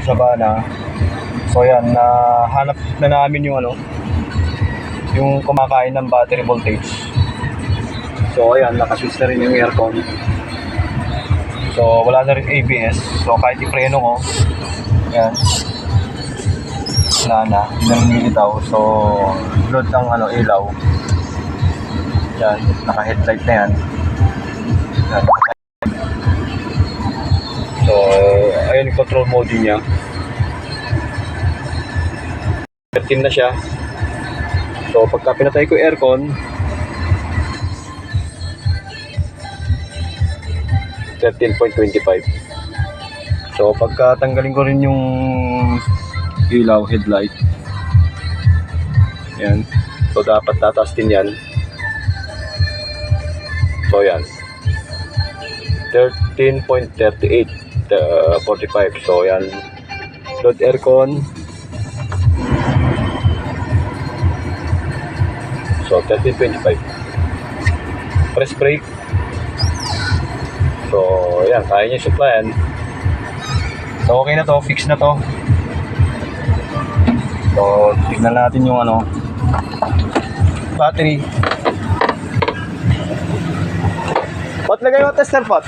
Sabana. So yan, hanap na namin yung yung kumakain ng battery voltage. So ayan, nakaswitch na rin yung aircon. So wala na rin ABS. So kahit ipreno ko, yan, na lumilitaw. So load ng ilaw. Yan, naka-headlight na yan. Yan. So ayun yung control mode niya. 13 na siya. So pagka pinatay ko aircon, 13.25. So pagka tanggalin ko rin yung ilaw, headlight, yan, so dapat tataas din yan. So yan, 13.38, 45. So yan, load aircon. So 13.25. Press brake. So yan, kaya niya supplyan. So okay na to, fix na to. So tignan natin yung battery. Pot, lagay mo tester pot.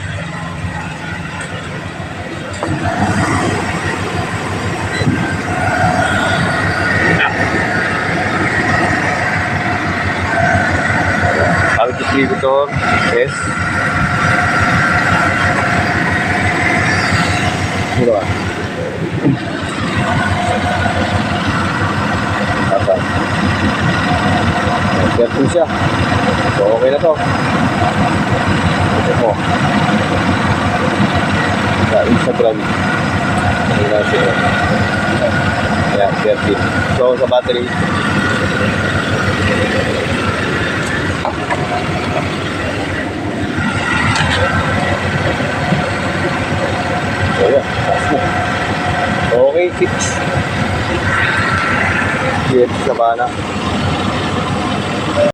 Power distributor, yes. Dito ba? Apa? Careful siya. So okay na to. Ito mo. Sa Instagram. Hindi na siya. Ayan, 13. So sa battery. So yeah, okay, fix. Yes, Sabana.